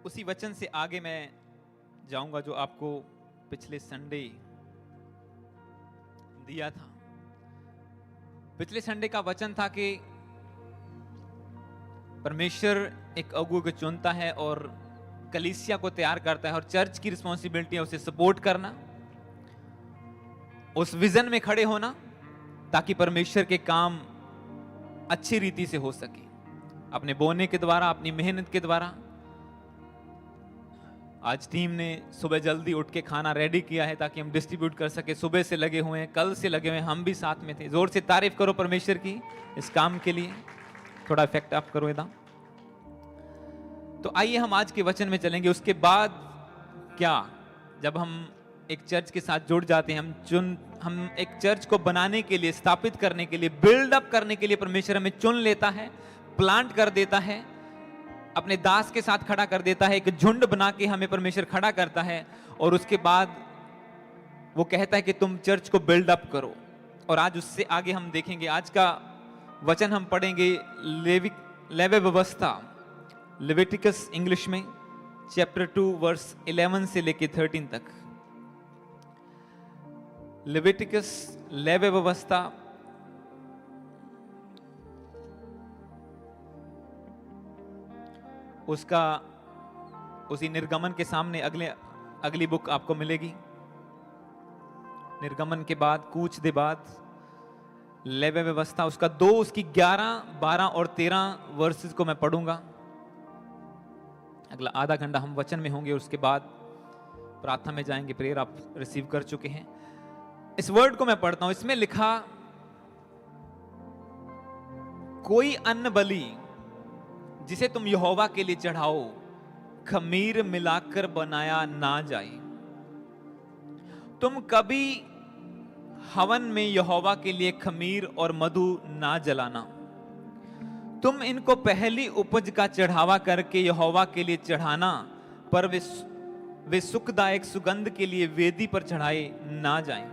उसी वचन से आगे मैं जाऊंगा जो आपको पिछले संडे दिया था। पिछले संडे का वचन था कि परमेश्वर एक अगुए को चुनता है और कलीसिया को तैयार करता है, और चर्च की रिस्पॉन्सिबिलिटी है उसे सपोर्ट करना, उस विजन में खड़े होना, ताकि परमेश्वर के काम अच्छी रीति से हो सके, अपने बोने के द्वारा, अपनी मेहनत के द्वारा। आज टीम ने सुबह जल्दी उठ के खाना रेडी किया है ताकि हम डिस्ट्रीब्यूट कर सके। सुबह से लगे हुए हैं, कल से लगे हुए हैं, हम भी साथ में थे। जोर से तारीफ करो परमेश्वर की इस काम के लिए। थोड़ा इफेक्ट आप करो इधर। तो आइए हम आज के वचन में चलेंगे। उसके बाद क्या, जब हम एक चर्च के साथ जुड़ जाते हैं, हम एक चर्च को बनाने के लिए, स्थापित करने के लिए, बिल्ड अप करने के लिए परमेश्वर हमें चुन लेता है, प्लांट कर देता है, अपने दास के साथ खड़ा कर देता है, एक झुंड बना के हमें परमेश्वर खड़ा करता है, और उसके बाद वो कहता है कि तुम चर्च को बिल्ड अप करो। और आज उससे आगे हम देखेंगे, आज का वचन हम पढ़ेंगे लेवी व्यवस्था, लेविटिकस इंग्लिश में, चैप्टर 2 वर्स 11 से लेके 13 तक। लेविटिकस, लेवी व्यवस्था, उसका उसी निर्गमन के सामने अगली बुक आपको मिलेगी। निर्गमन के बाद, कूच दे बाद, लेवी व्यवस्था, उसका 2, उसकी 11, 12 और 13 वर्सेस को मैं पढ़ूंगा। अगला आधा घंटा हम वचन में होंगे, उसके बाद प्रार्थना में जाएंगे। प्रेयर आप रिसीव कर चुके हैं। इस वर्ड को मैं पढ़ता हूं। इसमें लिखा, कोई अन्न बलि जिसे तुम यहोवा के लिए चढ़ाओ खमीर मिलाकर बनाया ना जाए। तुम कभी हवन में यहोवा के लिए खमीर और मधु ना जलाना। तुम इनको पहली उपज का चढ़ावा करके यहोवा के लिए चढ़ाना, पर वे सुखदायक सुगंध के लिए वेदी पर चढ़ाए ना जाएं।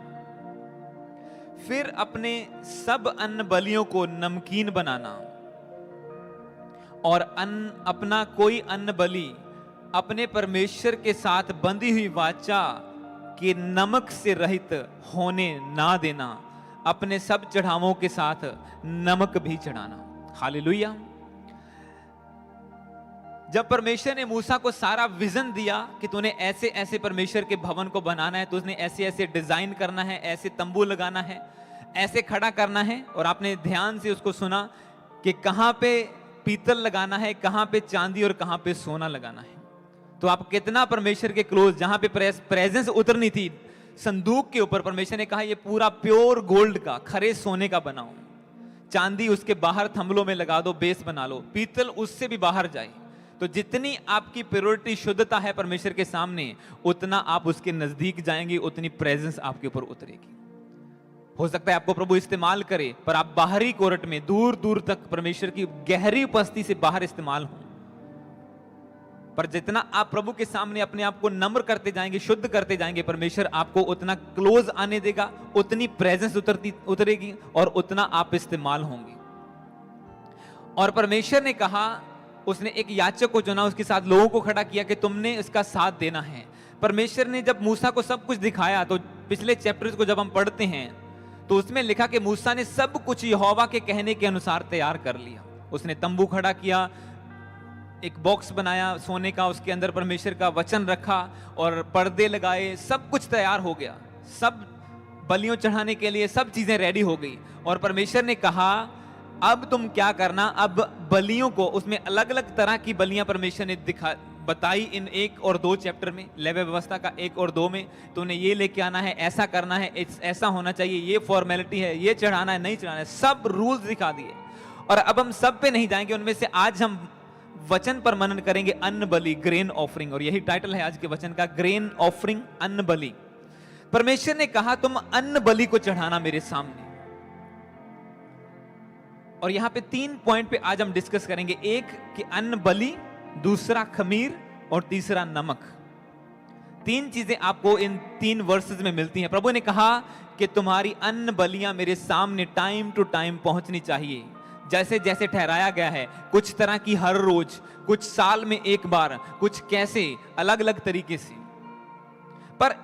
फिर अपने सब अन्न बलियों को नमकीन बनाना, और अपना कोई अन्न बलि अपने परमेश्वर के साथ बंधी हुई वाचा के नमक से रहित होने ना देना। अपने सब चढ़ावों के साथ नमक भी चढ़ाना। हालेलुया। जब परमेश्वर ने मूसा को सारा विजन दिया कि तूने ऐसे ऐसे परमेश्वर के भवन को बनाना है, तुझने ऐसे ऐसे डिजाइन करना है, ऐसे तंबू लगाना है, ऐसे खड़ा करना है, और आपने ध्यान से उसको सुना कि कहां पे पीतल लगाना है, कहां पे चांदी और कहां पे सोना लगाना है, तो आप कितना परमेश्वर के क्लोज, जहां पे प्रेजेंस उतरनी थी संदूक के ऊपर, परमेश्वर ने कहा ये पूरा प्योर गोल्ड का, खरे सोने का बनाओ। चांदी उसके बाहर थंबलों में लगा दो, बेस बना लो, पीतल उससे भी बाहर जाए। तो जितनी आपकी प्योरिटी, शुद्धता है परमेश्वर के सामने, उतना आप उसके नजदीक जाएंगे, उतनी प्रेजेंस आपके ऊपर उतरेगी। हो सकता है आपको प्रभु इस्तेमाल करे, पर आप बाहरी कोरट में दूर दूर तक परमेश्वर की गहरी उपस्थिति से बाहर इस्तेमाल हो। पर जितना आप प्रभु के सामने अपने आप को नम्र करते जाएंगे, शुद्ध करते जाएंगे, परमेश्वर आपको उतना क्लोज आने देगा, उतनी प्रेजेंस उतरेगी, और उतना आप इस्तेमाल होंगे। और परमेश्वर ने कहा, उसने एक याचक को चुना, उसके साथ लोगों को खड़ा किया कि तुमने इसका साथ देना है। परमेश्वर ने जब मूसा को सब कुछ दिखाया, तो पिछले चैप्टर्स को जब हम पढ़ते हैं तो उसमें लिखा कि मूसा ने सब कुछ यहोवा के कहने के अनुसार तैयार कर लिया। उसने तंबू खड़ा किया, एक बॉक्स बनाया सोने का, उसके अंदर परमेश्वर का वचन रखा और पर्दे लगाए, सब कुछ तैयार हो गया। सब बलियों चढ़ाने के लिए सब चीजें रेडी हो गई। और परमेश्वर ने कहा, अब तुम क्या करना, अब बलियों को, उसमें अलग अलग तरह की बलियां परमेश्वर ने बताई इन 1 और 2 चैप्टर में, लेवी व्यवस्था का 1 और 2 में। तो उन्हें ये लेके आना है, ऐसा करना है, ऐसा होना चाहिए, ये फॉर्मेलिटी है, ये चढ़ाना है, नहीं चढ़ाना है, सब रूल्स दिखा दिए। और अब हम सब पे नहीं जाएंगे, उनमें से आज हम वचन पर मनन करेंगे, अन्न बलि, ग्रेन ऑफरिंग। और यही टाइटल है आज के वचन का, ग्रेन ऑफरिंग, अन्न बलि। परमेश्वर ने कहा, तुम अन्न बलि को चढ़ाना मेरे सामने। और यहां पे 3 पॉइंट पे आज हम डिस्कस करेंगे। एक कि अन्न बलि, दूसरा खमीर, और तीसरा नमक। 3 चीजें आपको इन 3 वर्सेस में मिलती हैं। प्रभु ने कहा कि तुम्हारी अन्न बलियां मेरे सामने टाइम टू टाइम पहुंचनी चाहिए। जैसे जैसे ठहराया गया है, कुछ तरह की हर रोज, कुछ साल में एक बार, कुछ कैसे अलग अलग तरीके से। पर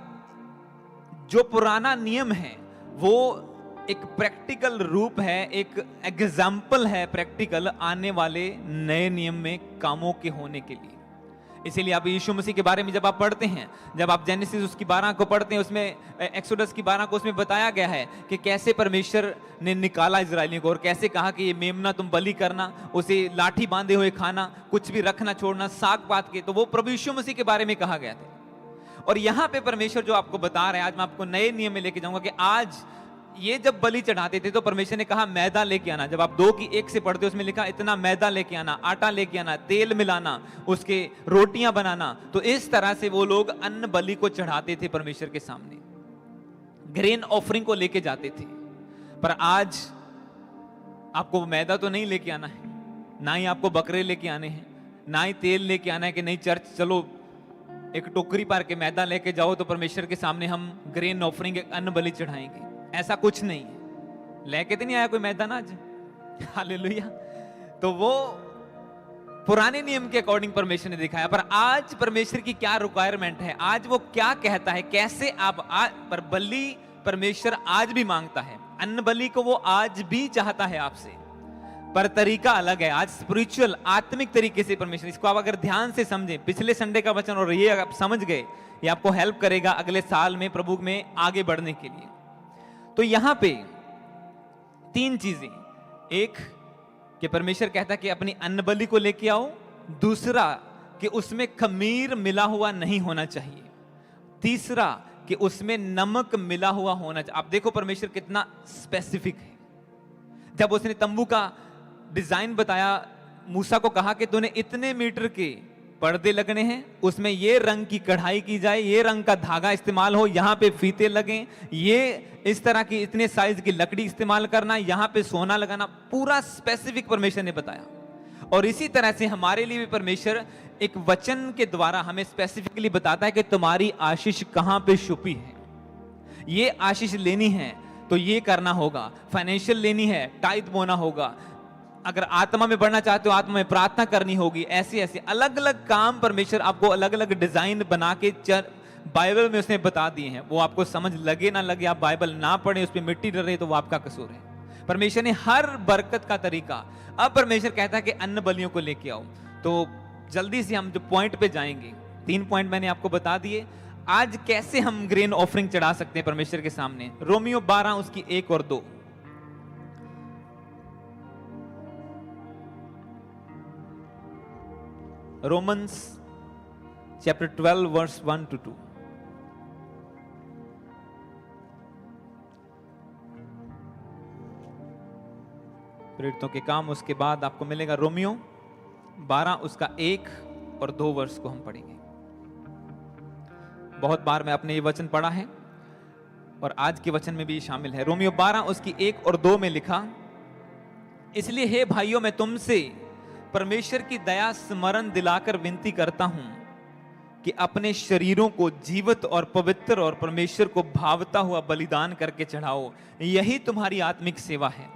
जो पुराना नियम है वो एक प्रैक्टिकल रूप है, एक एग्जाम्पल है प्रैक्टिकल आने वाले नए नियम में कामों के होने के लिए। इसीलिए आप यीशु मसीह के बारे में जब आप पढ़ते हैं, जब आप जेनेसिस उसकी 12 को पढ़ते हैं, उसमें एक्सोडस की 12 को उसमें बताया गया है कि कैसे परमेश्वर ने निकाला इजरायलियों को और कैसे कहा कि ये मेमना तुम बलि करना, उसे लाठी बांधे हुए खाना, कुछ भी रखना छोड़ना, साग पात के। तो वो प्रभु यीशु मसीह के बारे में कहा गया था। और यहां पे परमेश्वर जो आपको बता रहे हैं, आज मैं आपको नए नियम में लेके जाऊंगा कि आज ये जब बलि चढ़ाते थे तो परमेश्वर ने कहा मैदा लेके आना। जब आप 2:1 से पढ़ते हो उसमें लिखा इतना मैदा लेके आना, आटा लेके आना, तेल मिलाना, उसके रोटियां बनाना। तो इस तरह से वो लोग अन्न बलि को चढ़ाते थे परमेश्वर के सामने, ग्रेन ऑफरिंग को लेके जाते थे। पर आज आपको मैदा तो नहीं लेके आना है, ना ही आपको बकरे लेके आने हैं, ना ही तेल लेके आना है कि नहीं चर्च चलो एक टोकरी पार के मैदा लेके जाओ तो परमेश्वर के सामने हम ग्रेन ऑफरिंग अन्न बलि चढ़ाएंगे। ऐसा कुछ नहीं है, लेके तो नहीं आया कोई मैदान आज। हालेलुया। तो वो पुराने नियम के अकॉर्डिंग परमेश्वर ने दिखाया। पर आज परमेश्वर की क्या रिक्वायरमेंट है, आज वो क्या कहता है, कैसे आप पर बलि परमेश्वर आज भी मांगता है, अन्न बलि को वो आज भी चाहता है आपसे, पर तरीका अलग है। आज स्पिरिचुअल आत्मिक तरीके से परमेश्वर, इसको आप अगर ध्यान से समझें, पिछले संडे का वचन और ये आप समझ गए, ये आपको हेल्प करेगा अगले साल में प्रभु में आगे बढ़ने के लिए। तो यहां पे 3 चीजें, एक कि परमेश्वर कहता है कि अपनी अन्न बलि को लेके आओ, दूसरा कि उसमें खमीर मिला हुआ नहीं होना चाहिए, तीसरा कि उसमें नमक मिला हुआ होना चाहिए। आप देखो परमेश्वर कितना स्पेसिफिक है। जब उसने तंबू का डिजाइन बताया, मूसा को कहा कि तूने इतने मीटर के पर्दे लगने हैं, उसमें ये रंग की कढ़ाई की जाए, ये रंग का धागा इस्तेमाल हो, यहाँ पे फीते लगें, ये इस तरह की इतने साइज की लकड़ी इस्तेमाल करना, यहाँ पे सोना लगाना, पूरा स्पेसिफिक परमेश्वर ने बताया। और इसी तरह से हमारे लिए भी परमेश्वर एक वचन के द्वारा हमें स्पेसिफिकली बताता है कि तुम्हारी आशीष कहाँ पे छुपी है। ये आशीष लेनी है तो ये करना होगा, फाइनेंशियल लेनी है टाइट बोना होगा, अगर आत्मा में बढ़ना चाहते हो आत्मा में प्रार्थना करनी होगी। ऐसे ऐसे अलग अलग काम परमेश्वर आपको अलग अलग डिजाइन बना के बाइबल में उसने बता दिए हैं। वो आपको समझ लगे ना लगे, आप बाइबल ना पढ़े, उस पर मिट्टी डर रहे तो वो आपका कसूर है। परमेश्वर ने हर बरकत का तरीका, अब परमेश्वर कहता है कि अन्न बलियों को लेके आओ। तो जल्दी से हम जो पॉइंट पे जाएंगे, 3 पॉइंट मैंने आपको बता दिए। आज कैसे हम ग्रेन ऑफरिंग चढ़ा सकते हैं परमेश्वर के सामने। रोमियो 12 उसकी 1 और 2। Romans chapter 12 verse 1 to 2। प्रेरितों के काम उसके बाद आपको मिलेगा रोमियो 12 उसका 1 और 2 वर्ष को हम पढ़ेंगे। बहुत बार मैं अपने ये वचन पढ़ा है और आज के वचन में भी शामिल है। रोमियो 12 उसकी 1 और 2 में लिखा, इसलिए हे भाइयों मैं तुमसे परमेश्वर की दया स्मरण दिलाकर विनती करता हूं कि अपने शरीरों को जीवित और पवित्र और परमेश्वर को भावता हुआ बलिदान करके चढ़ाओ, यही तुम्हारी आत्मिक सेवा है।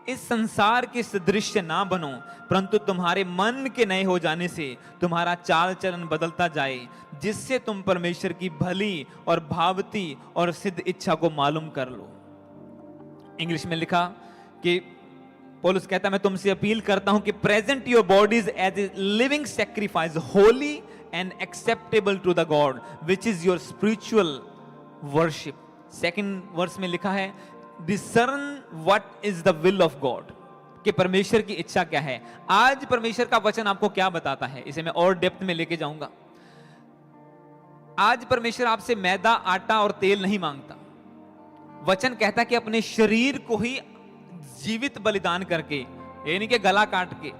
इस संसार के सदृश ना बनो, परंतु तुम्हारे मन के नए हो जाने से तुम्हारा चाल चलन बदलता जाए, जिससे तुम परमेश्वर की भली और भावती और सिद्ध इच्छा को मालूम कर लो। इंग्लिश में लिखा कि पौलुस कहता है मैं तुमसे अपील करता हूं कि present your bodies as a living sacrifice holy and acceptable to the God which is your spiritual worship. 2nd verse में लिखा है discern what is the will of God, कि परमेश्वर की इच्छा क्या है। आज परमेश्वर का वचन आपको क्या बताता है, इसे मैं और डेप्थ में लेके जाऊंगा। आज परमेश्वर आपसे मैदा, आटा और तेल नहीं मांगता। वचन कहता है कि अपने शरीर को ही जीवित बलिदान करके, यानी कि गला काट के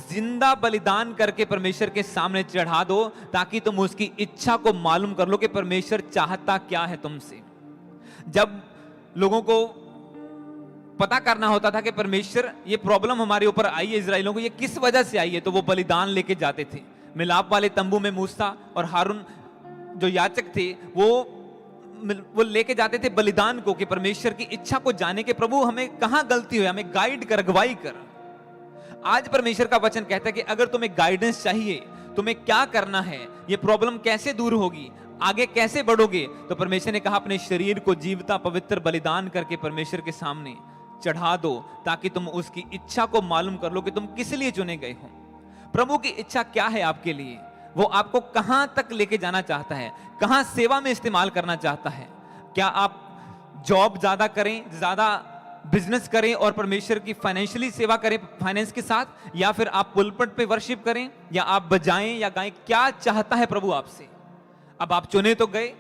जिंदा बलिदान करके परमेश्वर के सामने चढ़ा दो, ताकि तुम उसकी इच्छा को मालूम कर लो कि परमेश्वर चाहता क्या है तुमसे। जब लोगों को पता करना होता था कि परमेश्वर ये प्रॉब्लम हमारे ऊपर आई है इजराइलियों को, ये किस वजह से आई है, तो वो बलिदान लेके जाते थे। मिलाप वाले तंबू में मूसा और हारून जो याचक थे वो लेके जाते थे बलिदान को, कि परमेश्वर की इच्छा को जाने के प्रभु हमें कहां गलती हुई, हमें गाइड कर, अगुवाई कर। आज परमेश्वर का वचन कहता है कि अगर तुम्हें गाइडेंस चाहिए, तुम्हें क्या करना है, ये प्रॉब्लम कैसे दूर होगी, आगे कैसे बढ़ोगे, तो परमेश्वर ने कहा अपने शरीर को जीवता पवित्र बलिदान करके परमेश्वर के सामने चढ़ा दो, ताकि तुम उसकी इच्छा को मालूम कर लो कि तुम किस लिए चुने गए हो। प्रभु की इच्छा क्या है आपके लिए, वो आपको कहां तक लेके जाना चाहता है, कहां सेवा में इस्तेमाल करना चाहता है। क्या आप जॉब ज्यादा करें, ज्यादा बिजनेस करें और परमेश्वर की फाइनेंशियली सेवा करें फाइनेंस के साथ, या फिर आप पुलपट पे वर्शिप करें, या आप बजाएं या गाएं, क्या चाहता है प्रभु आपसे। अब आप चुने तो गए,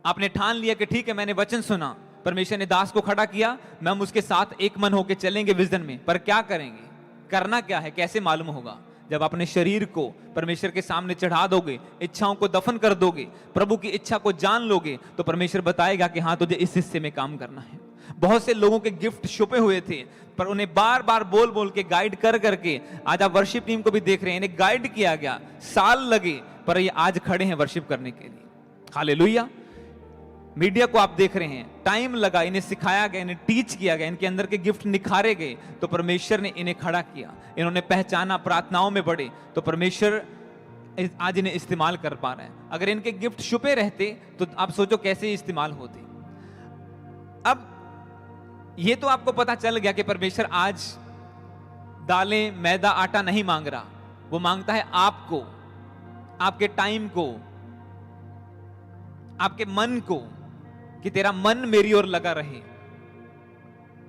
आपने ठान लिया कि ठीक है मैंने वचन सुना, परमेश्वर ने दास को खड़ा किया, मैं हम उसके साथ एक मन होकर चलेंगे विजन में, पर क्या करेंगे, करना क्या है, कैसे मालूम होगा। जब अपने शरीर को परमेश्वर के सामने चढ़ा दोगे, इच्छाओं को दफन कर दोगे, प्रभु की इच्छा को जान लोगे, तो परमेश्वर बताएगा कि हाँ तुझे इस हिस्से में काम करना है। बहुत से लोगों के गिफ्ट छुपे हुए थे, पर उन्हें बार बार बोल बोल के गाइड कर करके, आज आप वर्शिप टीम को भी देख रहे हैं, इन्हें गाइड किया गया, साल लगे, पर ये आज खड़े हैं वर्शिप करने के लिए। हालेलुया। मीडिया को आप देख रहे हैं, टाइम लगा, इन्हें सिखाया गया, इन्हें टीच किया गया, इनके अंदर के गिफ्ट निखारे गए, तो परमेश्वर ने इन्हें खड़ा किया, इन्होंने पहचाना, प्रार्थनाओं में बढ़े, तो परमेश्वर आज इन्हें इस्तेमाल कर पा रहा है। अगर इनके गिफ्ट छुपे रहते तो आप सोचो कैसे इस्तेमाल होते। अब ये तो आपको पता चल गया कि परमेश्वर आज दालें, मैदा, आटा नहीं मांग रहा, वो मांगता है आपको, आपके टाइम को, आपके मन को, कि तेरा मन मेरी ओर लगा रहे।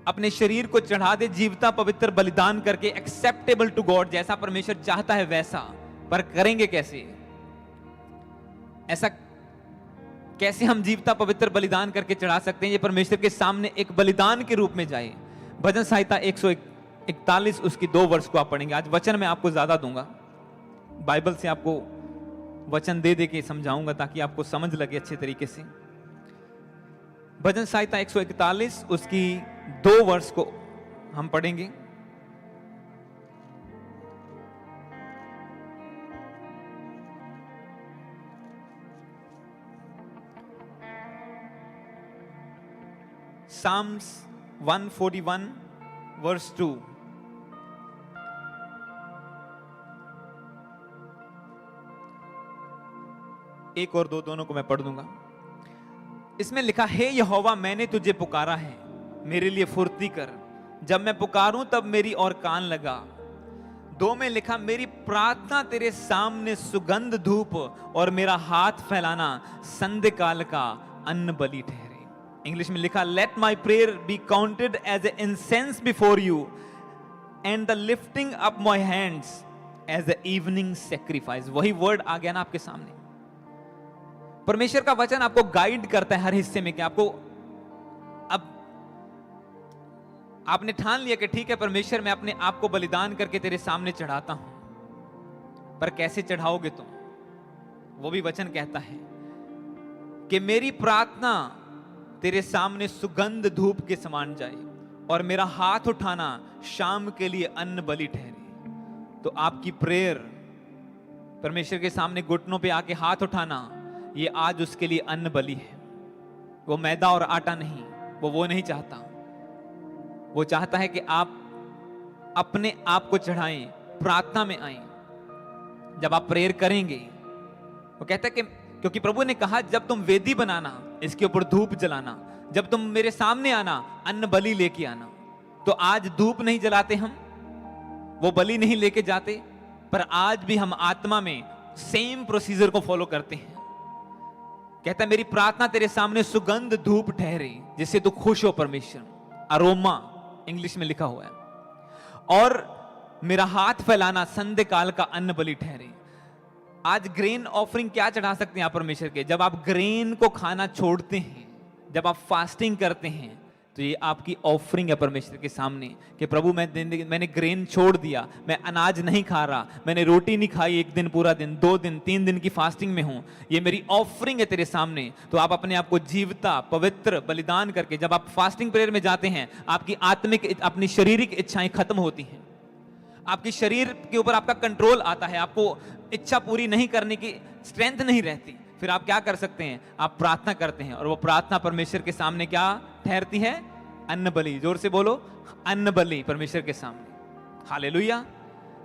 अपने शरीर को चढ़ा दे, जीवता पवित्र बलिदान करके, एक्सेप्टेबल टू गॉड, जैसा परमेश्वर चाहता है वैसा। पर करेंगे कैसे, ऐसा कैसे हम जीवता पवित्र बलिदान करके चढ़ा सकते हैं। ये परमेश्वर के सामने एक बलिदान के रूप में जाए। भजन संहिता 141 उसकी 2 वर्ष को आप पढ़ेंगे। आज वचन मैं आपको ज्यादा दूंगा, बाइबल से आपको वचन दे दे के समझाऊंगा ताकि आपको समझ लगे अच्छे तरीके से। भजन संहिता 141 उसकी 2 वर्ष को हम पढ़ेंगे। Psalms 141 verse 2। एक और 2 दोनों को मैं पढ़ दूंगा। इसमें लिखा, हे यहोवा मैंने तुझे पुकारा है, मेरे लिए फुर्ती कर, जब मैं पुकारूं तब मेरी ओर कान लगा। 2 में लिखा, मेरी प्रार्थना तेरे सामने सुगंध धूप और मेरा हाथ फैलाना संध्या काल का अन्न बलि ठहरे। इंग्लिश में लिखा, let my prayer be counted as a incense before you and the lifting up my hands as a evening sacrifice. वही वर्ड आ गया ना आपके सामने। परमेश्वर का वचन आपको गाइड करता है हर हिस्से में कि आपको, अब आपने ठान लिया कि ठीक है परमेश्वर मैं अपने आप को बलिदान करके तेरे सामने चढ़ाता हूं, पर कैसे चढ़ाओगे तुम, वो भी वचन कहता है कि मेरी प्रार्थना तेरे सामने सुगंध धूप के समान जाए और मेरा हाथ उठाना शाम के लिए अन्न बलि ठहरे। तो आपकी प्रेयर, परमेश्वर के सामने घुटनों पे आके हाथ उठाना, ये आज उसके लिए अन्न बलि है। वो मैदा और आटा नहीं, वो नहीं चाहता। वो चाहता है कि आप अपने आप को चढ़ाएं, प्रार्थना में आएं। जब आप प्रेयर करेंगे, वो कहता है कि क्योंकि प्रभु ने कहा जब तुम वेदी बनाना, इसके ऊपर धूप जलाना, जब तुम मेरे सामने आना अन्न बलि लेके आना। तो आज धूप नहीं जलाते हम, वो बलि नहीं लेके जाते, पर आज भी हम आत्मा में सेम प्रोसीजर को फॉलो करते हैं। कहता है मेरी प्रार्थना तेरे सामने सुगंध धूप ठहरे, जिससे तू खुश हो परमेश्वर। अरोमा इंग्लिश में लिखा हुआ है। और मेरा हाथ फैलाना संध्या काल का अन्न बलि ठहरे। आज ग्रेन ऑफरिंग क्या चढ़ा सकते हैं आप परमेश्वर के? जब आप ग्रेन को खाना छोड़ते हैं, जब आप फास्टिंग करते हैं, तो ये आपकी ऑफरिंग है परमेश्वर के सामने कि प्रभु मैंने ग्रेन छोड़ दिया, मैं अनाज नहीं खा रहा, मैंने रोटी नहीं खाई, 1 दिन पूरा दिन, 2 दिन 3 दिन की फास्टिंग में हूं, ये मेरी ऑफरिंग है तेरे सामने। तो आप अपने आप को जीवता पवित्र बलिदान करके, जब आप फास्टिंग प्रेयर में जाते हैं, आपकी आत्मिक अपनी शारीरिक इच्छाएं खत्म होती हैं, आपकी शरीर के ऊपर आपका कंट्रोल आता है, आपको इच्छा पूरी नहीं करने की स्ट्रेंथ नहीं रहती। फिर आप क्या कर सकते हैं? आप प्रार्थना करते हैं, और वो प्रार्थना परमेश्वर के सामने क्या ठहरती है? अन्न बलि। जोर से बोलो, अन्न बलि परमेश्वर के सामने। हालेलुया।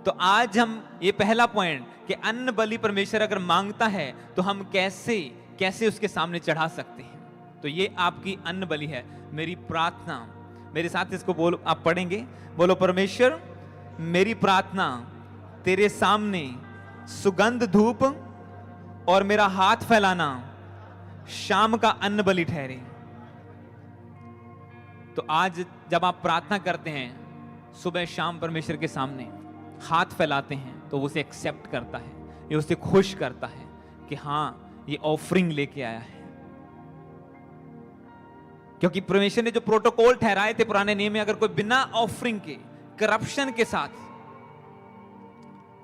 तो आज हम ये पहला पॉइंट कि अन्न बलि परमेश्वर अगर मांगता है तो हम कैसे कैसे उसके सामने चढ़ा सकते हैं। तो ये आपकी अन्न बलि है। मेरी प्रार्थना, मेरे साथ इसको बोलो, आप पढ़ेंगे, बोलो, परमेश्वर मेरी प्रार्थना तेरे सामने सुगंध धूप और मेरा हाथ फैलाना शाम का अन्न बलि ठहरे। तो आज जब आप प्रार्थना करते हैं सुबह शाम परमेश्वर के सामने हाथ फैलाते हैं तो वो उसे एक्सेप्ट करता है, ये उसे खुश करता है कि हाँ ये ऑफरिंग लेके आया है। क्योंकि परमेश्वर ने जो प्रोटोकॉल ठहराए थे पुराने नियम में, अगर कोई बिना ऑफरिंग के करप्शन के साथ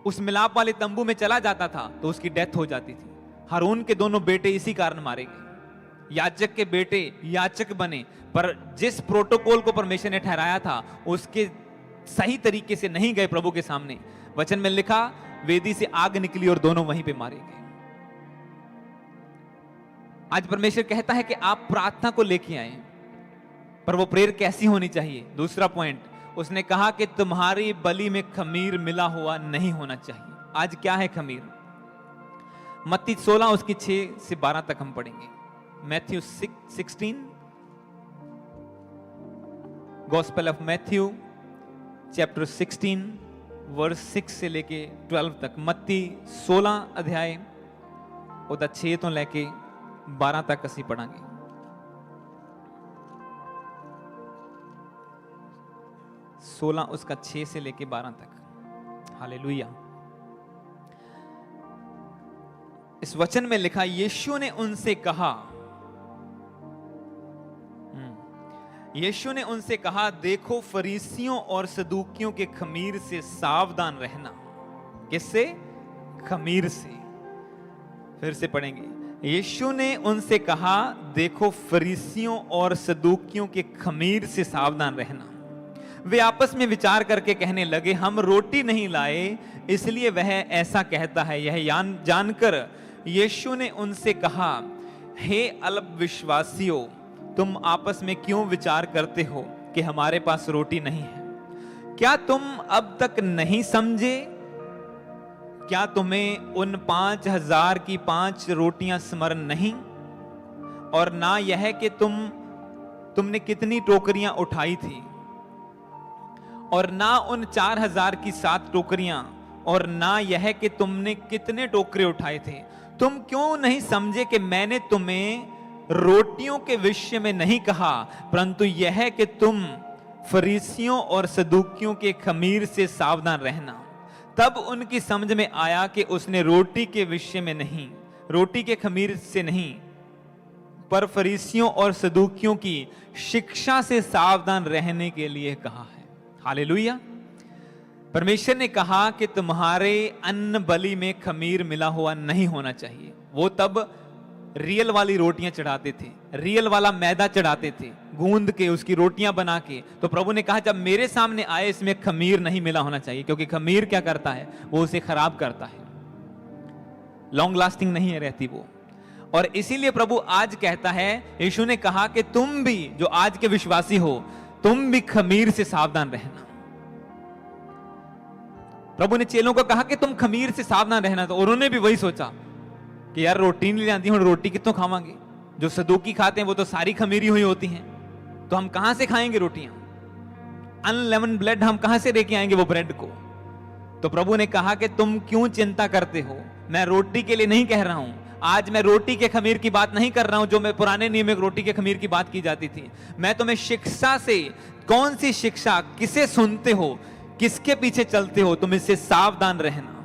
उस मिलाप वाले तंबू में चला जाता था तो उसकी डेथ हो जाती थी। हारून के दोनों बेटे इसी कारण मारे गए। याजक के बेटे याचक बने, पर जिस प्रोटोकॉल को परमेश्वर ने ठहराया था उसके सही तरीके से नहीं गए प्रभु के सामने। वचन में लिखा वेदी से आग निकली और दोनों वहीं पे मारे गए। आज परमेश्वर कहता है कि आप प्रार्थना को लेके आए, पर वो प्रेयर कैसी होनी चाहिए। दूसरा पॉइंट, उसने कहा कि तुम्हारी बलि में खमीर मिला हुआ नहीं होना चाहिए। आज क्या है खमीर? मत्ती 16 उसकी 6 से 12 तक हम पढ़ेंगे। Matthew 16, gospel of Matthew chapter 16 verse 6 से लेके 12 तक। मत्ती 16 अध्याय ਉਹਦਾ 6 ਤੋਂ ਲੈ ਕੇ 12 तक ਅਸੀਂ पढ़ांगे। उसका 6 से लेके 12 तक। हालेलुया। इस वचन में लिखा, यीशु ने उनसे कहा, यीशु ने उनसे कहा, देखो फरीसियों और सदूकियों के खमीर से सावधान रहना। किससे? खमीर से। फिर से पढ़ेंगे। यीशु ने उनसे कहा, देखो फरीसियों और सदूकियों के खमीर से सावधान रहना। वे आपस में विचार करके कहने लगे, हम रोटी नहीं लाए इसलिए वह ऐसा कहता है। यह जानकर यीशु ने उनसे कहा, हे अल्पविश्वासियों, तुम आपस में क्यों विचार करते हो कि हमारे पास रोटी नहीं है? क्या तुम अब तक नहीं समझे? क्या तुम्हें उन 5,000 की 5 रोटियां स्मरण नहीं? और ना यह कि तुमने कितनी टोकरियां उठाई थी? और ना उन 4,000 की 7 टोकरियां? और ना यह कि तुमने कितने टोकरे उठाए थे? तुम क्यों नहीं समझे कि मैंने तुम्हें रोटियों के विषय में नहीं कहा, परंतु यह कि तुम फरीसियों और सदूकियों के खमीर से सावधान रहना। तब उनकी समझ में आया कि उसने रोटी के विषय में नहीं, रोटी के खमीर से नहीं, पर फरीसियों और सदूकियों की शिक्षा से सावधान रहने के लिए कहा है। हालेलुया। परमेश्वर ने कहा कि तुम्हारे अन्न बलि में खमीर मिला हुआ नहीं होना चाहिए। वो तब रियल वाली रोटियां चढ़ाते थे, रियल वाला मैदा चढ़ाते थे, गूंद के उसकी रोटियां बना के। तो प्रभु ने कहा, जब मेरे सामने आए इसमें खमीर नहीं मिला होना चाहिए, क्योंकि खमीर क्या करता है? वो उसे खराब करता है, लॉन्ग लास्टिंग नहीं है रहती वो। और इसीलिए प्रभु आज कहता है, यीशु ने कहा कि तुम भी जो आज के विश्वासी हो, तुम भी खमीर से सावधान रहना। प्रभु ने चेलों को कहा कि तुम खमीर से सावधान रहना, तो उन्होंने भी वही सोचा कि यार रोटी नहीं लाती, हम रोटी कितों खावांगे? जो सदूकी खाते हैं वो तो सारी खमीरी हुई होती हैं, तो हम कहां से खाएंगे रोटियां? अनलेमन ब्रेड हम कहां से लेके आएंगे वो ब्रेड को? तो प्रभु ने कहा कि तुम क्यों चिंता करते हो? मैं रोटी के लिए नहीं कह रहा हूं। आज मैं रोटी के खमीर की बात नहीं कर रहा हूं जो मैं पुराने नियम में रोटी के खमीर की बात की जाती थी। मैं तुम्हें शिक्षा से, कौन सी शिक्षा, किसे सुनते हो, किसके पीछे चलते हो, तुम इससे सावधान रहना।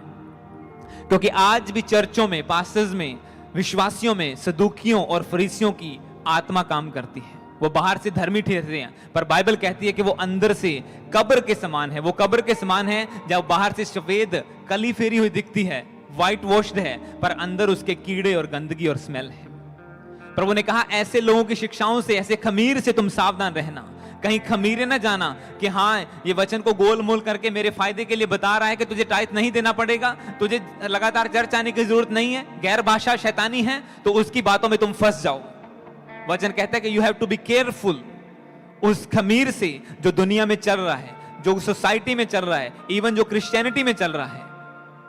क्योंकि आज भी चर्चों में, पास्टर्स में, विश्वासियों में सदूकियों और फरीसियों की आत्मा काम करती है। वो बाहर से धर्मी ठहरते हैं, पर बाइबल कहती है कि वो अंदर से कब्र के समान है। वो कब्र के समान है जब बाहर से सफेद कली फेरी हुई दिखती है, व्हाइट वॉश्ड है, पर अंदर उसके कीड़े और गंदगी और स्मेल है। प्रभु ने कहा, ऐसे लोगों की शिक्षाओं से, ऐसे खमीर से तुम सावधान रहना। कहीं खमीरे ना जाना कि हाँ ये वचन को गोल मोल करके मेरे फायदे के लिए बता रहा है कि तुझे टाइट नहीं देना पड़ेगा, तुझे लगातार चर्च आने की जरूरत नहीं है, गैर भाषा शैतानी है, तो उसकी बातों में तुम फंस जाओ। वचन कहता है कि you have to be careful उस खमीर से जो दुनिया में चल रहा है, जो सोसाइटी में चल रहा है, इवन जो क्रिश्चियनिटी में चल रहा है।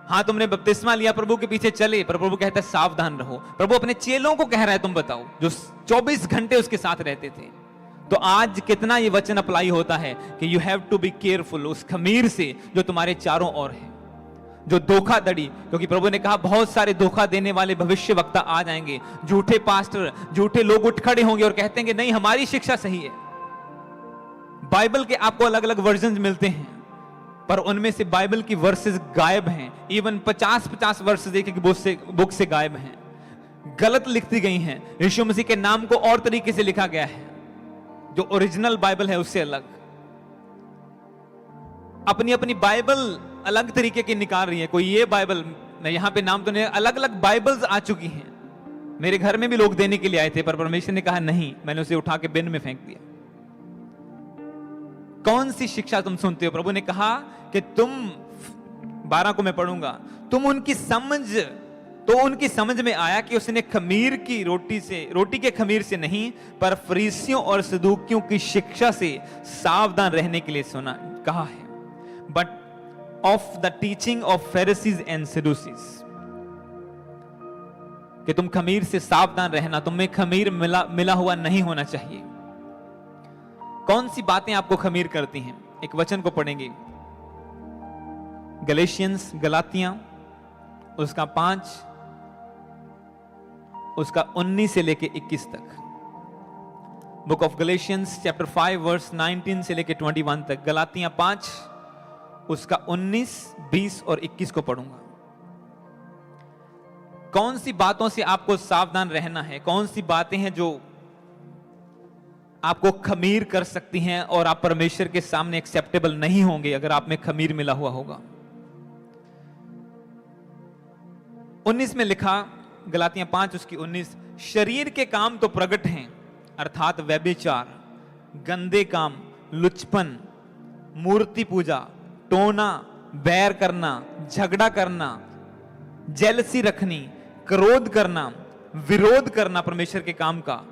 हाँ, तुमने बपतिस्मा लिया, प्रभु के पीछे चले, पर प्रभु कहता है सावधान रहो। प्रभु अपने चेलों को कह रहा है, तुम बताओ, जो 24 घंटे उसके साथ रहते थे। तो आज कितना ये वचन अप्लाई होता है कि you have to be careful उस खमीर से जो तुम्हारे चारों ओर है, जो धोखाधड़ी। क्योंकि प्रभु ने कहा बहुत सारे धोखा देने वाले भविष्य वक्ता आ जाएंगे, झूठे पास्टर, झूठे लोग उठ खड़े होंगे और कहते हैं कि नहीं, हमारी शिक्षा सही है। बाइबल के आपको अलग अलग वर्जन मिलते हैं, पर उनमें से बाइबल की वर्सेस गायब हैं। इवन 50-50 वर्सेस एक बुक से गायब हैं, गलत लिखती गई हैं। यीशु मसीह के नाम को और तरीके से लिखा गया है, जो ओरिजिनल बाइबल है उससे अलग। अपनी अपनी बाइबल अलग तरीके की निकाल रही है। कोई ये बाइबल, मैं यहां पे नाम तो नहीं, अलग अलग बाइबल्स आ चुकी हैं। मेरे घर में भी लोग देने के लिए आए थे, पर परमेश्वर ने कहा नहीं, मैंने उसे उठा के बिन में फेंक दिया। कौन सी शिक्षा तुम सुनते हो? प्रभु ने कहा कि तुम, 12 को मैं पढ़ूंगा, तुम उनकी समझ में आया कि उसने खमीर की रोटी के खमीर से नहीं, पर फरीसियों और सदूकियों की शिक्षा से सावधान रहने के लिए सुना कहा है। But of the teaching of Pharisees and Sadducees, कि तुम खमीर से सावधान रहना, तुम्हें खमीर मिला हुआ नहीं होना चाहिए। कौन सी बातें आपको खमीर करती हैं? एक वचन को पढ़ेंगे, गलेशियंस, गलातियां उसका 5, उसका 19 से लेके 21 तक। Book of Galatians chapter 5 verse 19 से लेके 21 तक। गलातियां 5 उसका 19, 20 और 21 को पढ़ूंगा। कौन सी बातों से आपको सावधान रहना है? कौन सी बातें हैं जो आपको खमीर कर सकती हैं और आप परमेश्वर के सामने एक्सेप्टेबल नहीं होंगे अगर आप में खमीर मिला हुआ होगा? 19 में लिखा, गलातियां 5 उसकी 19, शरीर के काम तो प्रकट हैं, अर्थात व्यभिचार, गंदे काम, लुचपन, मूर्ति पूजा, टोना, बैर करना, झगड़ा करना, जेलसी रखनी, क्रोध करना, विरोध करना परमेश्वर के काम का,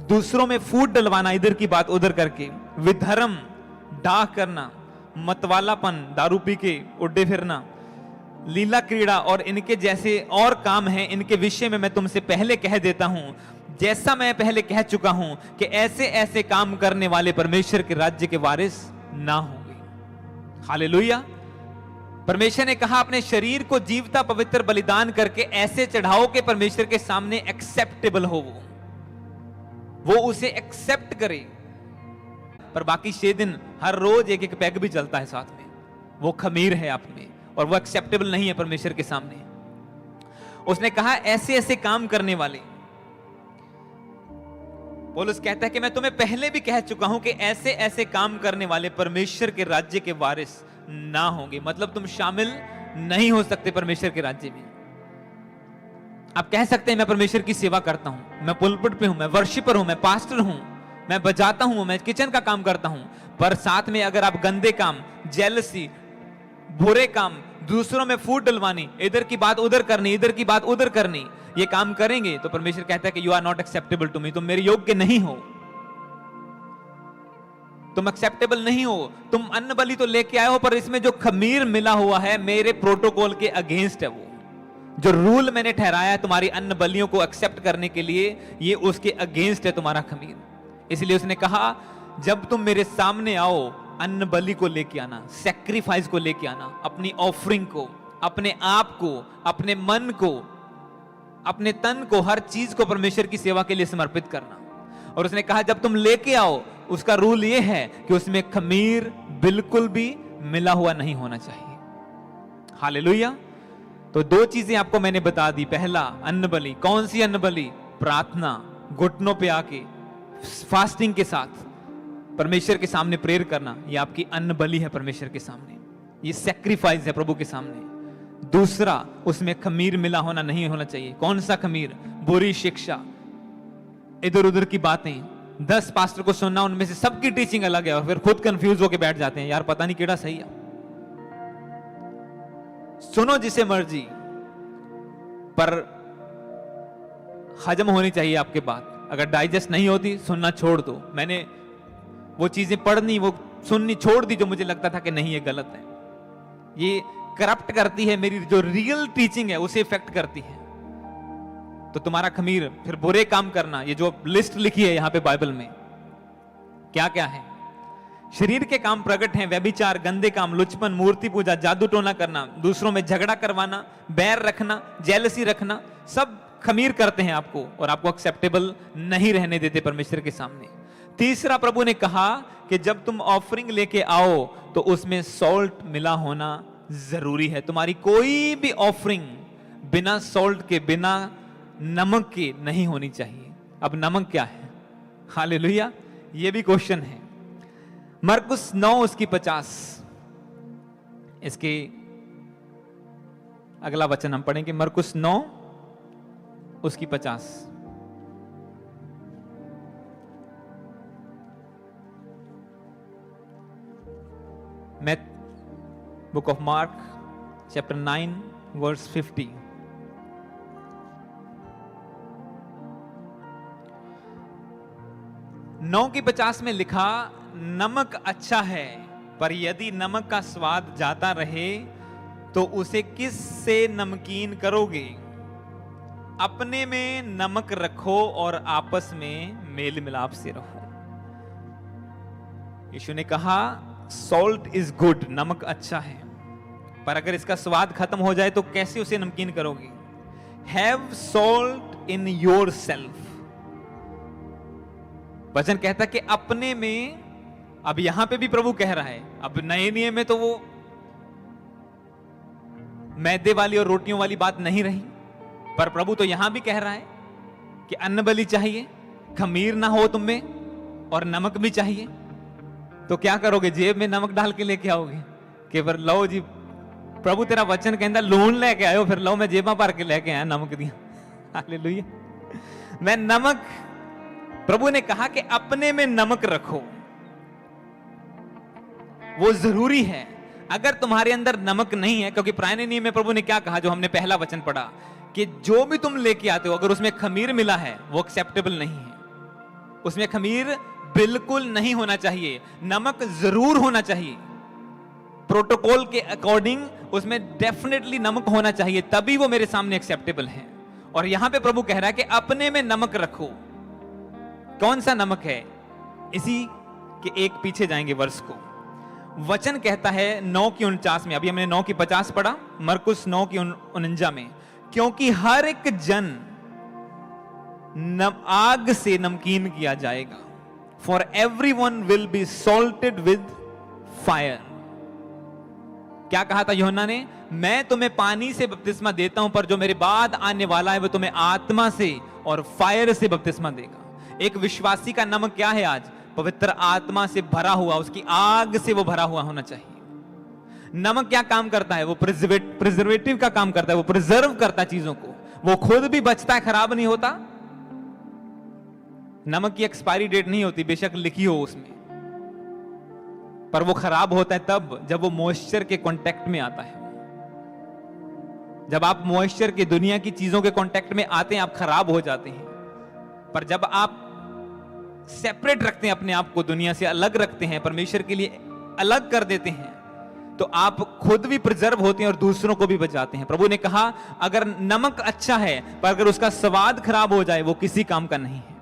दूसरों में फूट डलवाना, इधर की बात उधर करके, विधर्म, डाह करना, मतवालापन, दारू पी के उड्डे फिरना, लीला क्रीड़ा और इनके जैसे और काम हैं। इनके विषय में मैं तुमसे पहले कह देता हूं, जैसा मैं पहले कह चुका हूं, कि ऐसे ऐसे काम करने वाले परमेश्वर के राज्य के वारिस ना होंगे। हालेलुया। परमेश्वर ने कहा अपने शरीर को जीवता पवित्र बलिदान करके ऐसे चढ़ाओ के परमेश्वर के सामने एक्सेप्टेबल हो, वो उसे एक्सेप्ट करे। पर बाकी 6 दिन हर रोज एक एक पैग भी चलता है साथ में, वो खमीर है आप में और वो एक्सेप्टेबल नहीं है परमेश्वर के सामने। उसने कहा ऐसे ऐसे काम करने वाले, पौलुस कहता है कि मैं तुम्हें पहले भी कह चुका हूं कि ऐसे ऐसे काम करने वाले परमेश्वर के राज्य के वारिस ना होंगे। मतलब तुम शामिल नहीं हो सकते परमेश्वर के राज्य में। आप कह सकते हैं मैं परमेश्वर की सेवा करता हूं, मैं पुलपिट पे हूं, मैं वर्शिपर हूं, मैं पास्टर हूं, मैं बजाता हूं, मैं किचन का काम करता हूं, पर साथ में अगर आप गंदे काम, जेलसी, बुरे काम, दूसरों में फूट डलवानी, इधर की बात उधर करनी, इधर की बात उधर करनी, ये काम करेंगे तो परमेश्वर कहता है कि you are not acceptable to me, तुम मेरे योग्य नहीं हो, तुम एक्सेप्टेबल नहीं हो। तुम अन्न बलि तो लेके आए हो, पर इसमें जो खमीर मिला हुआ है मेरे प्रोटोकॉल के अगेंस्ट है। वो जो रूल मैंने ठहराया है तुम्हारी अन्न बलियों को एक्सेप्ट करने के लिए, ये उसके अगेंस्ट है तुम्हारा खमीर। इसलिए उसने कहा जब तुम मेरे सामने आओ, अन्न बलि को लेके आना, सैक्रिफाइस को लेके आना, अपनी ऑफरिंग को, अपने आप को, अपने मन को, अपने तन को, हर चीज को परमेश्वर की सेवा के लिए समर्पित करना। और उसने कहा जब तुम लेके आओ, उसका रूल यह है कि उसमें खमीर बिल्कुल भी मिला हुआ नहीं होना चाहिए। हालेलुया। तो 2 चीजें आपको मैंने बता दी। पहला अन्न बलि, कौन सी अन्न बलि? प्रार्थना, घुटनों पे आके फास्टिंग के साथ परमेश्वर के सामने प्रेयर करना, ये आपकी अन्न बलि है परमेश्वर के सामने, ये सैक्रिफाइस है प्रभु के सामने। दूसरा, उसमें खमीर मिला होना नहीं होना चाहिए। कौन सा खमीर? बुरी शिक्षा, इधर उधर की बातें। 10 पास्टर को सुनना, उनमें से सबकी टीचिंग अलग है और फिर खुद कंफ्यूज होकर बैठ जाते हैं, यार पता नहीं केड़ा सही है। सुनो जिसे मर्जी, पर हजम होनी चाहिए आपके बात। अगर डाइजेस्ट नहीं होती, सुनना छोड़ दो। मैंने वो चीजें पढ़नी, वो सुननी छोड़ दी जो मुझे लगता था कि नहीं ये गलत है। ये करप्ट करती है, मेरी जो रियल टीचिंग है उसे इफेक्ट करती है। तो तुम्हारा खमीर फिर बुरे काम करना, ये जो लिस्ट लिखी है यहां पे बाइबल में क्या क्या है। शरीर के काम प्रकट हैं, व्यभिचार, गंदे काम, लुचपन, मूर्ति पूजा, जादू टोना करना, दूसरों में झगड़ा करवाना, बैर रखना, जेलसी रखना, सब खमीर करते हैं आपको और आपको एक्सेप्टेबल नहीं रहने देते परमेश्वर के सामने। तीसरा प्रभु ने कहा कि जब तुम ऑफरिंग लेके आओ तो उसमें सॉल्ट मिला होना जरूरी है। तुम्हारी कोई भी ऑफरिंग बिना सॉल्ट के, बिना नमक के नहीं होनी चाहिए। अब नमक क्या है? हालेलुया, ये भी क्वेश्चन है। मरकुस 9 उसकी 50, इसके अगला वचन हम पढ़ेंगे। मरकुस 9 उसकी 50। मैं book of Mark chapter 9 verse 50। नौ की 50 में लिखा, नमक अच्छा है, पर यदि नमक का स्वाद जाता रहे तो उसे किस से नमकीन करोगे? अपने में नमक रखो और आपस में मेल मिलाप से रहो। यीशु ने कहा सॉल्ट इज गुड, नमक अच्छा है, पर अगर इसका स्वाद खत्म हो जाए तो कैसे उसे नमकीन करोगे? Have salt in your self. वचन कहता है कि अपने में। अब यहां पे भी प्रभु कह रहा है, अब नए नियम में तो वो मैदे वाली और रोटियों वाली बात नहीं रही, पर प्रभु तो यहां भी कह रहा है कि अन्न बलि चाहिए, खमीर ना हो तुम में, और नमक भी चाहिए। तो क्या करोगे? जेब में नमक डाल के लेके आओगे कि फिर लो जी प्रभु तेरा वचन कहता लून लेके आयो, फिर लो मैं जेबा भर के लेके आया नमक दिया। हालेलुया। मैं नमक, प्रभु ने कहा कि अपने में नमक रखो, वो जरूरी है। अगर तुम्हारे अंदर नमक नहीं है, क्योंकि पुराने नियम में प्रभु ने क्या कहा, जो हमने पहला वचन पढ़ा, कि जो भी तुम लेके आते हो अगर उसमें खमीर मिला है वो एक्सेप्टेबल नहीं है। उसमें खमीर बिल्कुल नहीं होना चाहिए, नमक जरूर होना चाहिए। प्रोटोकॉल के अकॉर्डिंग उसमें डेफिनेटली नमक होना चाहिए, तभी वो मेरे सामने एक्सेप्टेबल है। और यहां पे प्रभु कह रहा है कि अपने में नमक रखो। कौन सा नमक है? इसी के एक पीछे जाएंगे वर्ष को। वचन कहता है 9 की 49 में, अभी हमने 9 की 50 पढ़ा, मरकुस 9 की 49 में, क्योंकि हर एक जन आग से नमकीन किया जाएगा, for everyone will be salted with fire. क्या कहा था यूहन्ना ने? मैं तुम्हें पानी से बपतिस्मा देता हूं, पर जो मेरे बाद आने वाला है वो तुम्हें आत्मा से और फायर से बपतिस्मा देगा। एक विश्वासी का नमक क्या है आज? पवित्र आत्मा से भरा हुआ, उसकी आग से वो भरा हुआ होना चाहिए। नमक क्या काम करता है? वो प्रिजर्वेटिव का काम करता है, वो प्रिजर्व करता है चीजों को, वो खुद भी बचता है, खराब नहीं होता। नमक की एक्सपायरी डेट नहीं होती, बेशक लिखी हो उसमें, पर वो खराब होता है तब जब वो मॉइस्चर के कांटेक्ट में आता है। जब आप मॉइस्चर की, दुनिया की चीजों के कांटेक्ट में आते हैं, आप खराब हो जाते हैं। पर जब आप सेपरेट रखते हैं अपने आप को, दुनिया से अलग रखते हैं, परमेश्वर के लिए अलग कर देते हैं, तो आप खुद भी प्रिजर्व होते हैं और दूसरों को भी बचाते हैं। प्रभु ने कहा अगर नमक अच्छा है पर अगर उसका स्वाद खराब हो जाए वो किसी काम का नहीं है।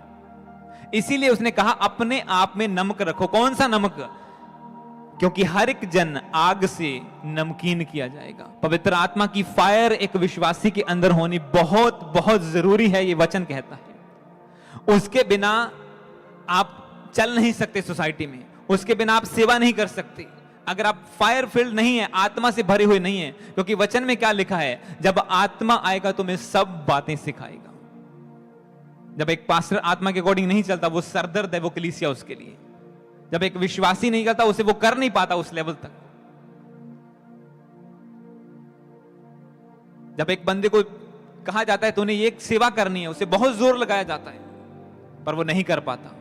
इसीलिए उसने कहा अपने आप में नमक रखो। कौन सा नमक? क्योंकि हर एक जन आग से नमकीन किया जाएगा। पवित्र आत्मा की फायर एक विश्वासी के अंदर होनी बहुत बहुत जरूरी है, ये वचन कहता है। उसके बिना आप चल नहीं सकते सोसाइटी में, उसके बिना आप सेवा नहीं कर सकते अगर आप फायर फील्ड नहीं है, आत्मा से भरे हुए नहीं है। क्योंकि वचन में क्या लिखा है? जब आत्मा आएगा तो मैं सब बातें सिखाएगा। जब एक पास्टर आत्मा के अकॉर्डिंग नहीं चलता, वो सरदर्द है वो कलीसिया उसके लिए। जब एक विश्वासी नहीं करता, उसे वो कर नहीं पाता उस लेवल तक। जब एक बंदे को कहा जाता है तूने ये सेवा करनी है, उसे बहुत जोर लगाया जाता है पर वो नहीं कर पाता।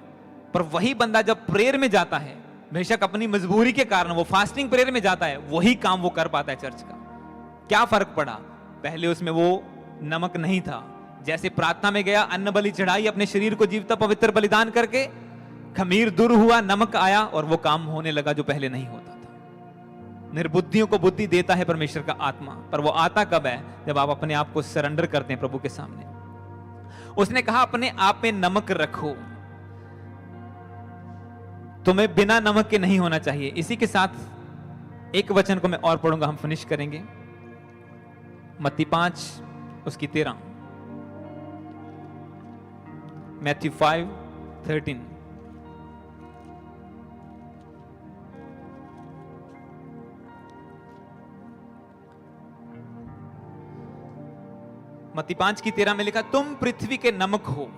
पर वही बंदा जब प्रेयर में जाता है, बेशक अपनी मजबूरी के कारण वो फास्टिंग प्रेयर में जाता है, वही काम वो कर पाता है चर्च का। क्या फर्क पड़ा? पहले उसमें वो नमक नहीं था। जैसे प्रार्थना में गया, अन्न बलि चढ़ाई, अपने शरीर को जीवता पवित्र बलिदान करके, खमीर दूर हुआ, नमक आया और वो काम होने लगा जो पहले नहीं होता था। निर्बुद्धियों को बुद्धि देता है परमेश्वर का आत्मा, पर वो आता कब है? जब आप अपने आप को सरेंडर करते हैं प्रभु के सामने। उसने कहा अपने आप में नमक रखो, तुम्हें बिना नमक के नहीं होना चाहिए। इसी के साथ एक वचन को मैं और पढ़ूंगा, हम फिनिश करेंगे। मत्ती 5 उसकी 13, मैथ्यू 5:13। मत्ती 5:13 में लिखा, तुम पृथ्वी के नमक हो,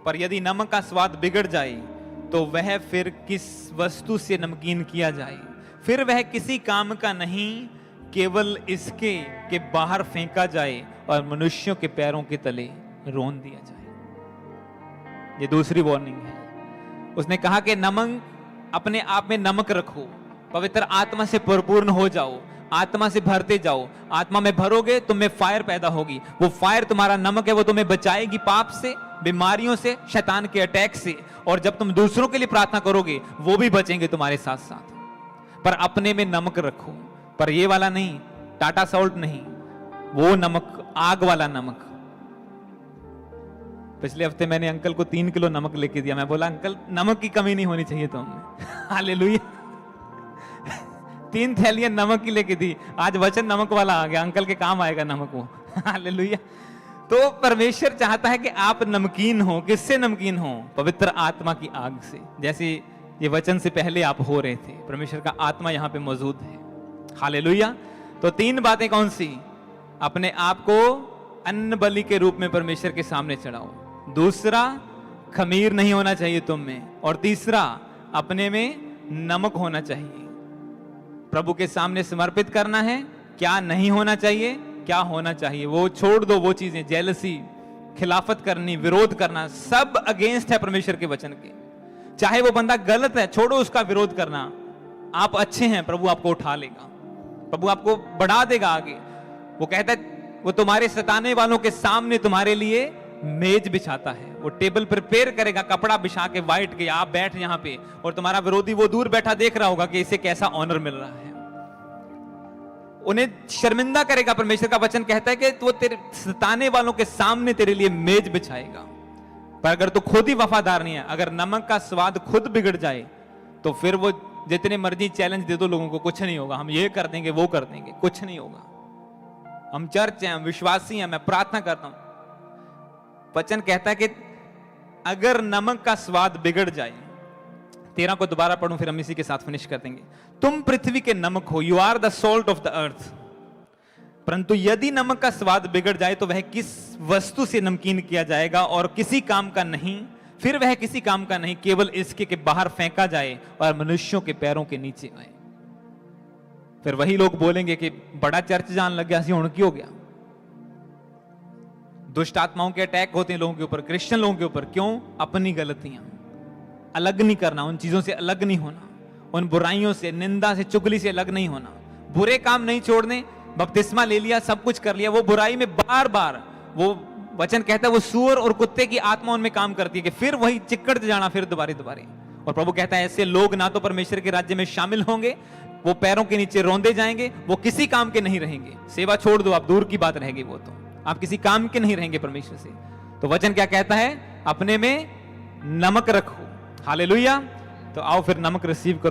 पर यदि नमक का स्वाद बिगड़ जाए तो वह फिर किस वस्तु से नमकीन किया जाए? फिर वह किसी काम का नहीं, केवल इसके कि बाहर फेंका जाए और मनुष्यों के पैरों के तले रोन दिया जाए। ये दूसरी वार्निंग है। उसने कहा कि नमक, अपने आप में नमक रखो, पवित्र आत्मा से परिपूर्ण हो जाओ, आत्मा से भरते जाओ। आत्मा में भरोगे तुम में फायर पैदा होगी। वो फायर तुम्हारा नमक है, वो तुम्हें बचाएगी पाप से, बीमारियों से, शैतान के अटैक से। और जब तुम दूसरों के लिए प्रार्थना करोगे वो भी बचेंगे तुम्हारे साथ साथ। पर अपने में नमक रखो, पर ये वाला नहीं, टाटा सॉल्ट नहीं, वो नमक, आग वाला नमक। पिछले हफ्ते मैंने अंकल को 3 किलो नमक लेके दिया। मैं बोला अंकल नमक की कमी नहीं होनी चाहिए तुमने। हालेलुया। 3 थैलियां नमक की लेके दी। आज वचन नमक वाला आ गया, अंकल के काम आएगा नमक वो। हालेलुया। तो परमेश्वर चाहता है कि आप नमकीन हो। किससे नमकीन हो? पवित्र आत्मा की आग से। जैसे ये वचन से पहले आप हो रहे थे, परमेश्वर का आत्मा यहां पे मौजूद है। हालेलुया। तो 3 बातें कौन सी? अपने आप को अन्न बलि के रूप में परमेश्वर के सामने चढ़ाओ। दूसरा, खमीर नहीं होना चाहिए तुम में। और तीसरा, अपने में नमक होना चाहिए। प्रभु के सामने समर्पित करना है, क्या नहीं होना चाहिए, क्या होना चाहिए, वो छोड़ दो। वो चीजें, जेलसी, खिलाफत करनी, विरोध करना, सब अगेंस्ट है परमेश्वर के वचन के। चाहे वो बंदा गलत है, छोड़ो उसका विरोध करना। आप अच्छे हैं, प्रभु आपको उठा लेगा, प्रभु आपको बढ़ा देगा आगे। वो कहता है वो तुम्हारे सताने वालों के सामने तुम्हारे लिए मेज बिछाता है। वो टेबल प्रिपेयर करेगा, कपड़ा बिछा के व्हाइट के, आप बैठ यहां पे, और तुम्हारा विरोधी वो दूर बैठा देख रहा होगा कि इसे कैसा ऑनर मिल रहा है। उन्हें शर्मिंदा करेगा। परमेश्वर का वचन कहता है कि वो तेरे सताने वालों के सामने तेरे लिए मेज बिछाएगा। पर अगर तू खुद ही वफादार नहीं है, अगर नमक का स्वाद खुद बिगड़ जाए, तो फिर वो जितने मर्जी चैलेंज दे दो लोगों को, कुछ नहीं होगा। हम ये कर देंगे, वो कर देंगे, कुछ नहीं होगा। हम चर्च हैं, हम विश्वासी हैं, मैं प्रार्थना करता हूं। वचन कहता है कि अगर नमक का स्वाद बिगड़ जाए, 13 को दोबारा पढ़ूं, फिर हम इसी के साथ फिनिश कर देंगे। तुम पृथ्वी के नमक हो, you are the salt of the earth, परंतु यदि नमक का स्वाद बिगड़ जाए तो वह किस वस्तु से नमकीन किया जाएगा और किसी काम का नहीं। फिर वह किसी काम का नहीं, केवल इसके कि बाहर फेंका जाए और मनुष्यों के पैरों के नीचे आए। फिर वही लोग बोलेंगे कि बड़ा चर्च जान लग गया, हुण की हो गया। दुष्ट आत्माओं के अटैक होते हैं लोगों के ऊपर, क्रिश्चियन लोगों के ऊपर। क्यों? अपनी गलतियां। अलग नहीं करना, उन चीजों से अलग नहीं होना, उन बुराइयों से, निंदा से, चुगली से अलग नहीं होना, बुरे काम नहीं छोड़ने। बपतिस्मा ले लिया, सब कुछ कर लिया, वो बुराई में बार बार, वो वचन कहता है वो सूअर और कुत्ते की आत्मा उनमें काम करती है कि फिर वही चिक्कड़ते जाना, फिर दोबारे दोबारे। और प्रभु कहता है ऐसे लोग ना तो परमेश्वर के राज्य में शामिल होंगे, वो पैरों के नीचे रौंदे जाएंगे, वो किसी काम के नहीं रहेंगे। सेवा छोड़ दो, आप दूर की बात रहेगी, वो तो आप किसी काम के नहीं रहेंगे परमेश्वर से। तो वचन क्या कहता है? अपने में नमक रखो। हालेलुया। तो आओ फिर नमक रिसीव करो।